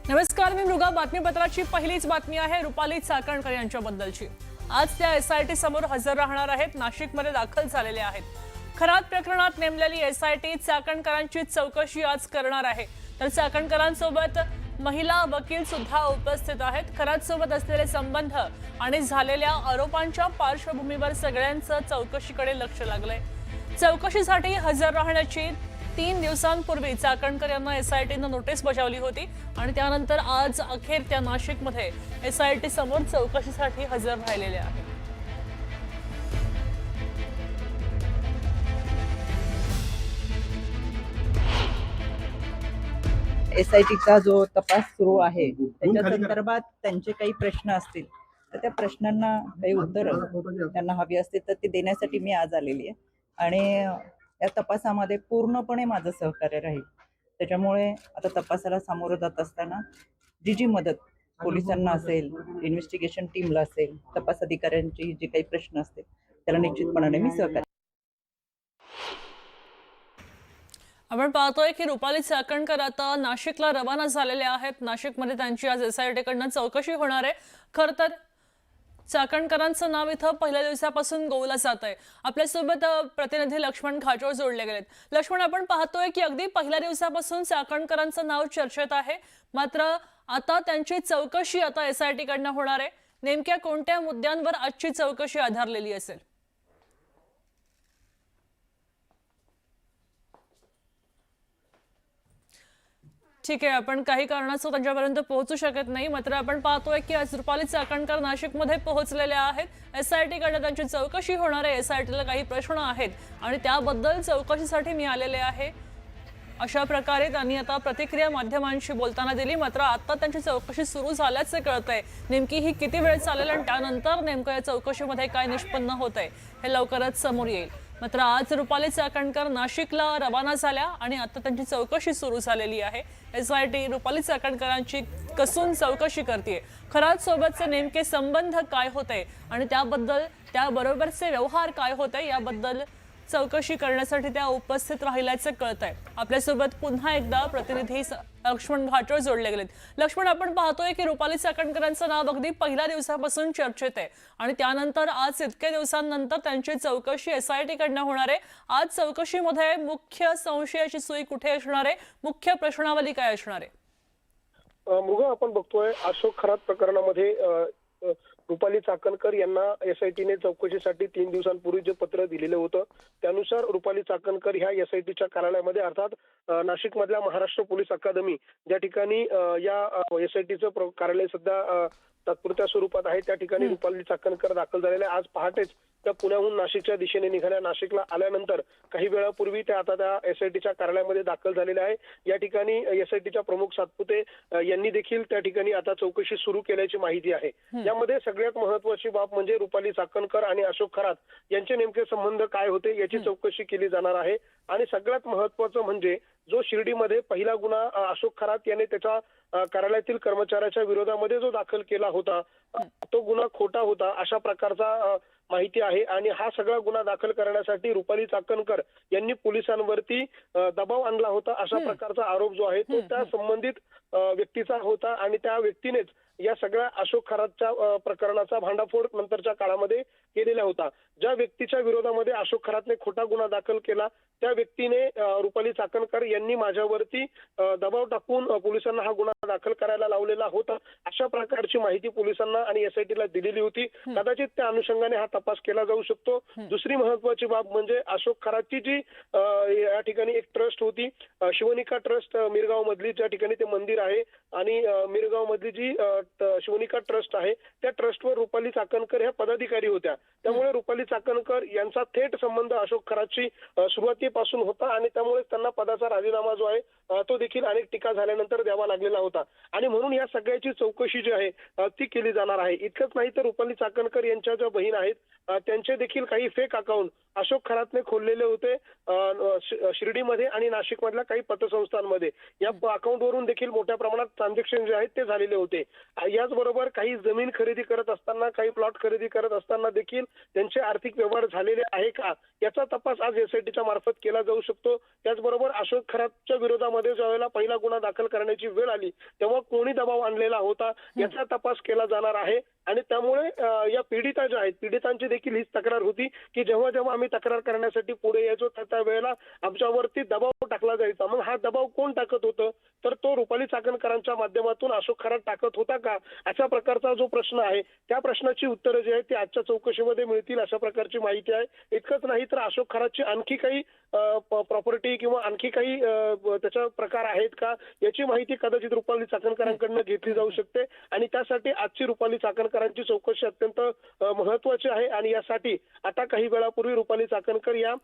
नमस्कार, मी मृगा. बातमीपत्राची पहिलीच बातमी आहे रुपाली चाकणकर यांच्याबद्दलची. आज त्या एसआयटी समोर हजर राहणार आहेत. नाशिकमध्ये दाखल झालेले आहेत. खरात प्रकरणात नेमलेली एसआयटी चाकणकरांची चौकशी आज करणार आहे. तर चाकणकरांसोबत महिला वकील सुद्धा उपस्थित आहेत. खरात सोबत असलेले संबंध आणि झालेल्या आरोपांच्या पार्श्वभूमीवर सगळ्यांचं चौकशीकडे लक्ष लागलंय. चौकशीसाठी हजर राहण्याची 3 दिवसांपूर्वी चाकणकर यांना एसआयटीनं नोटीस बजावली होती आणि त्यानंतर आज अखेर त्या नाशिकमध्ये एसआयटी समोर चौकशीसाठी हजर राहिलेले आहेत. एसआयटीचा जो तपास सुरू आहे त्याच्या संदर्भात त्यांचे काही प्रश्न असतील तर त्या प्रश्नांना काही उत्तर त्यांना हवी असतील तर ती देण्यासाठी मी आज आलेली आहे. आणि या तपासामध्ये पूर्णपणे माझं सहकार्य राहील. त्याच्यामुळे आता तपासाला सामोरं जात असताना जी मदत पोलिसांना असेल, इन्व्हेस्टिगेशन टीमला असेल, तपास अधिकाऱ्यांची जे काही प्रश्न असतील त्याला निश्चितपणाने मी सहकार्य. आपण पाहतोय की रुपाली चाकणकर आता नाशिकला रवाना झालेले आहेत. नाशिकमध्ये त्यांची आज एसआयटीकडनं चौकशी होणार आहे. खरं तर चाकणकरांचं नाव इथं पहिल्या दिवसापासून गोवलं जात आहे. आपल्यासोबत प्रतिनिधी लक्ष्मण घाटोळ जोडले गेलेत. लक्ष्मण, आपण पाहतोय की अगदी पहिल्या दिवसापासून चाकणकरांचं नाव चर्चेत आहे. मात्र आता त्यांची चौकशी आता एसआयटी कडनं होणार आहे. नेमक्या कोणत्या मुद्द्यांवर आजची चौकशी आधारलेली असेल? ठीक आहे, आपण काही कारणास्तव त्यांच्यापर्यंत पोहोचू शकत नाही. मात्र आपण पाहतोय की आज रुपाली चाकणकर नाशिकमध्ये पोहोचलेल्या आहेत. एसआयटी कडे त्यांची चौकशी होणार आहे. एसआयटीला काही प्रश्न आहेत आणि त्याबद्दल चौकशीसाठी मी आलेले आहे, अशा प्रकारे त्यांनी आता प्रतिक्रिया माध्यमांशी बोलताना दिली. मात्र आता त्यांची चौकशी सुरू झाल्याचं कळतंय. नेमकी ही किती वेळ चालेल आणि त्यानंतर नेमकं या चौकशीमध्ये काय निष्पन्न होत आहे हे लवकरच समोर येईल. मात्र आज रुपाली चाकणकर नाशिकला रवाना झाल्या आणि आता त्यांची चौकशी सुरू झालेली आहे. एसआयटी रुपाली चाकणकरांची कसून चौकशी करते. खरात सोबतचे नेमके संबंध काय होते आणि त्याबरोबरचे व्यवहार काय होते याबद्दल चौकशी करण्यासाठी त्या उपस्थित राहिल्याचं कळतंय. आपल्यासोबत पुन्हा एकदा प्रतिनिधी लक्ष्मण घाटोळ जोडले गेलेत. लक्ष्मण, आपण पाहतोय की रुपाली चाकणकरांचं नाव अगदी पहिल्या दिवसापासून चर्चेत आहे आणि त्यानंतर आज इतक्या दिवसांनंतर त्यांची चौकशी एसआयटी कडनं होणार आहे. आज चौकशीमध्ये मुख्य संशयाची सुई कुठे असणार आहे? मुख्य प्रश्नावली काय असणार आहे? मृगा, आपण बघतोय अशोक खरात प्रकरणामध्ये रुपाली चाकणकर यांना एसआयटीने चौकशीसाठी 3 दिवसांपूर्वी जे पत्र दिलेलं होतं त्यानुसार रुपाली चाकणकर ह्या एसआयटीच्या कार्यालयामध्ये अर्थात नाशिक मधल्या महाराष्ट्र पोलीस अकादमी ज्या ठिकाणी या एसआयटीचं कार्यालय सध्या तात्पुरत्या स्वरूपात आहे त्या ठिकाणी रुपाली चाकणकर दाखल झालेल्या. आज पहाटेच त्या पुण्याहून नाशिकच्या दिशेने निघाल्या. नाशिकला आल्यानंतर काही वेळापूर्वी त्या आता त्या एसआयटीच्या कार्यालयामध्ये दाखल झालेल्या आहे. या ठिकाणी एसआयटीच्या प्रमुख सातपुते यांनी देखील त्या ठिकाणी आता चौकशी सुरू केल्याची माहिती आहे. यामध्ये सगळ्यात महत्वाची बाब म्हणजे रुपाली चाकणकर आणि अशोक खरात यांचे नेमके संबंध काय होते याची चौकशी केली जाणार आहे. आणि सगळ्यात महत्वाचं म्हणजे जो शिर्डीमध्ये पहिला गुन्हा अशोक खरात याने त्याच्या कार्यालयातील कर्मचाऱ्याच्या विरोधामध्ये जो दाखल केला होता तो गुन्हा खोटा होता अशा प्रकारचा माहिती आहे. आणि हा सगळा गुन्हा दाखल करण्यासाठी रुपाली चाकणकर यांनी पोलिसांवरती दबाव आणला होता अशा प्रकारचा आरोप जो आहे तो त्या संबंधित व्यक्तीचा होता. आणि त्या व्यक्तीनेच या सगळ्या अशोक खरातच्या प्रकरणाचा भांडाफोड नंतरच्या काळामध्ये केलेला होता. ज्या व्यक्तीच्या विरोधामध्ये अशोक खरातने खोटा गुन्हा दाखल केला त्या व्यक्तीने रुपाली चाकणकर यांनी माझ्यावरती दबाव टाकून पोलिसांना हा गुन्हा दाखल करायला लावलेला होता अशा प्रकारची माहिती पोलिसांना आणि एसआयटीला दिलेली होती. कदाचित त्या अनुषंगाने हा तपास केला जाऊ शकतो. दुसरी महत्वाची बाब म्हणजे अशोक खरातची जी या ठिकाणी एक ट्रस्ट होती शिवनिका ट्रस्ट मिरगाव मधली, ज्या ठिकाणी ते मंदिर आहे आणि मिरगाव मधली जी शिवनिका ट्रस्ट आहे त्या ट्रस्टवर रुपाली चाकणकर ह्या पदाधिकारी होत्या. त्यामुळे रुपाली चाकणकर यांचा थेट संबंध अशोक खरातशी सुरुवातीपासून होता आणि त्यामुळे त्यांना पदाचा राजीनामा जो आहे तो देखील अनेक टीका झाल्यानंतर द्यावा लागलेला होता. आणि म्हणून या सगळ्याची चौकशी चौकशी जी आहे ती केली जाणार आहे. इतकंच नाही तर रुपाली चाकणकर यांच्या ज्या बहीण आहेत त्यांचे देखील काही फेक अकाउंट अशोक खरातने खोललेले होते शिर्डीमध्ये आणि नाशिकमधल्या काही पतसंस्थांमध्ये. या अकाउंटवरून देखील मोठ्या प्रमाणात ट्रान्झॅक्शन जे आहेत ते झालेले होते. याचबरोबर काही जमीन खरेदी करत असताना, काही प्लॉट खरेदी करत असताना देखील त्यांचे आर्थिक व्यवहार झालेले आहे का याचा तपास आज एसआयटीच्या मार्फत केला जाऊ शकतो. त्याचबरोबर अशोक खरातच्या विरोधामध्ये ज्यावेळेला पहिला गुन्हा दाखल करण्याची वेळ आली तेव्हा कोणी दबाव आणलेला होता याचा तपास केला जाणार आहे. आणि त्यामुळे या पीडिता ज्या आहेत पीडितांची देखील हीच तक्रार होती की जेव्हा जेव्हा आम्ही तक्रार करण्यासाठी पुढे यायचो त्या वेळेला आमच्यावरती दबाव टाकला जायचा. मग हा दबाव कोण टाकत होतं तर तो रुपाली चाकणकरांच्या माध्यमातून अशोक खरात टाकत होता का अशा प्रकारचा जो प्रश्न आहे त्या प्रश्नाची उत्तरं जी आहेत ती आजच्या चौकशीमध्ये मिळतील अशा प्रकारची माहिती आहे. इतकंच नाही तर अशोक खरातची आणखी काही प्रॉपर्टी किंवा आणखी काही त्याचा प्रकार आहेत का याची माहिती कदाचित रुपाली चाकणकरांकडून घेतली जाऊ शकते. आणि त्यासाठी आजची रुपाली चाकणकरांची चौकशी अत्यंत महत्वाची आहे. आणि यासाठी आता काही वेळापूर्वी रुपाली चाकणकर या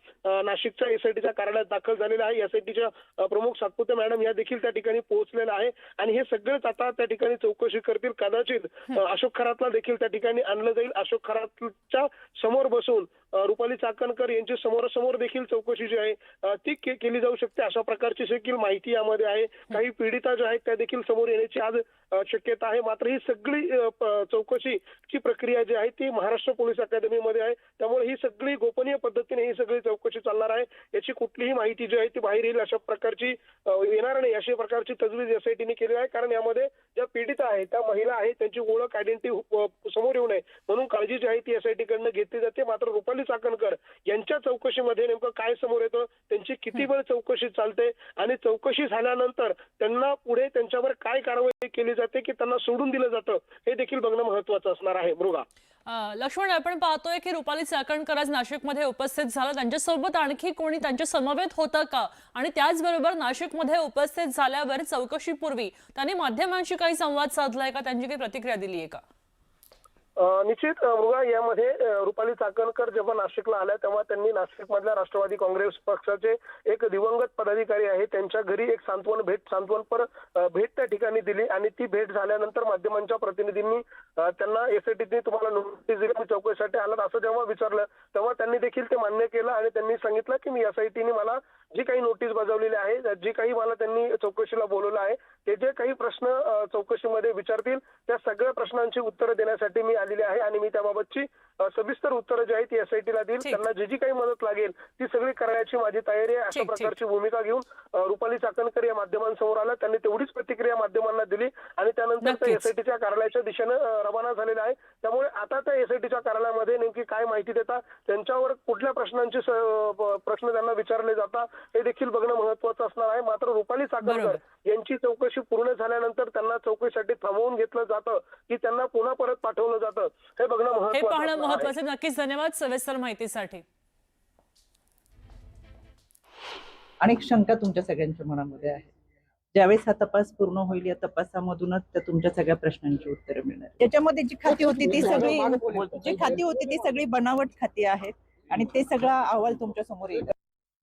नाशिकच्या एसआयटीच्या कार्यालयात दाखल झालेल्या आहे. एसआयटीच्या प्रमुख सातपुते मॅडम या देखील त्या ठिकाणी पोहोचलेल्या आहे आणि हे सगळेच आता त्या ठिकाणी चौकशी करतील. कदाचित अशोक खरातला देखील त्या ठिकाणी आणलं जाईल. अशोक खरातच्या समोर बसून रुपाली चाकणकर यांची समोरासमोर देखील चौकशी जी आहे ती केली जाऊ शकते अशा प्रकारची देखील माहिती यामध्ये आहे. काही पीडिता ज्या आहेत त्या देखील समोर येण्याची आज शक्यता आहे. मात्र ही सगळी चौकशीची प्रक्रिया जी आहे ती महाराष्ट्र पोलीस अकादमीमध्ये आहे. त्यामुळे ही सगळी गोपनीय पद्धतीने ही सगळी चौकशी चालणार आहे. याची कुठलीही माहिती जी आहे ती बाहेर येईल अशा प्रकारची येणार नाही अशा प्रकारची तजवीज एसआयटीने केली आहे. कारण यामध्ये ज्या पीडिता आहेत त्या महिला आहेत त्यांची ओळख आयडेंटिटी समोर येऊ नये म्हणून काळजी जी आहे ती एसआयटी कडनं घेतली जाते. मात्र रुपाली चाकणकर यांच्या चौकशीमध्ये नेमकं काय समोर येतं त्यांची किती वेळ चौकशी चालते आणि चौकशी झाल्यानंतर त्यांना पुढे त्यांच्यावर काय कारवाई केली जाते की त्यांना सोडून दिलं जातं हे देखील बघणं महत्वाचं असणार आहे. मृगा लक्ष्मण आपण पाहतोय की रुपाली चाकणकर आज नाशिकमध्ये उपस्थित झाला. त्यांच्यासोबत आणखी कोणी त्यांच्या समवेत होतं का आणि त्याचबरोबर नाशिकमध्ये उपस्थित झाल्यावर चौकशीपूर्वी त्यांनी माध्यमांशी काही संवाद साधलाय का त्यांची काही प्रतिक्रिया दिली आहे का? निश्चित मृगा यामध्ये रुपाली चाकणकर जेव्हा नाशिकला आल्या तेव्हा त्यांनी नाशिकमधल्या राष्ट्रवादी काँग्रेस पक्षाचे एक दिवंगत पदाधिकारी आहे त्यांच्या घरी एक सांत्वनपर भेट त्या ठिकाणी दिली आणि ती भेट झाल्यानंतर माध्यमांच्या प्रतिनिधींनी त्यांना एसआयटीने तुम्हाला नोटीस दिली चौकशीसाठी आलात असं जेव्हा विचारलं तेव्हा त्यांनी देखील ते मान्य केलं आणि त्यांनी सांगितलं की मी एसआयटीने मला जी काही नोटीस बजावलेली आहे जी काही मला त्यांनी चौकशीला बोलवलं आहे ते जे काही प्रश्न चौकशीमध्ये विचारतील त्या सगळ्या प्रश्नांची उत्तरं देण्यासाठी मी आलेली आहे आणि मी त्याबाबतची सविस्तर उत्तरं जी आहेत ती एसआयटीला देईल. त्यांना जी काही मदत लागेल ती सगळी करण्याची माझी तयारी आहे अशा प्रकारची भूमिका घेऊन रुपाली चाकणकर या माध्यमांसमोर आल्या. त्यांनी तेवढीच प्रतिक्रिया माध्यमांना दिली आणि त्यानंतर त्या एसआयटीच्या कार्यालयाच्या दिशेने रवाना झालेला आहे. त्यामुळे आता त्या एसआयटीच्या कार्यालयामध्ये नेमकी काय माहिती देतात त्यांच्यावर कुठल्या प्रश्नांचे प्रश्न त्यांना विचारले जातात हे देखील बघणं महत्वाचं असणार आहे. मात्र रुपाली चाकणकर यांची चौकशी पूर्ण झाल्यानंतर त्यांना चौकशीसाठी थांबवून घेतलं जातं की त्यांना पुन्हा परत पाठवलं जातं हे बघणं महत्वाचं. नक्कीच धन्यवाद सविस्तर माहितीसाठी. अनेक शंका तुमच्या सगळ्यांच्या मनामध्ये आहे. ज्यावेळेस हा तपास पूर्ण होईल या तपासामधूनच त्या तुमच्या सगळ्या प्रश्नांची उत्तरं मिळणार. त्याच्यामध्ये जी खाती होती ती सगळी बनावट खाती आहेत आणि ते सगळा अहवाल तुमच्या समोर येईल.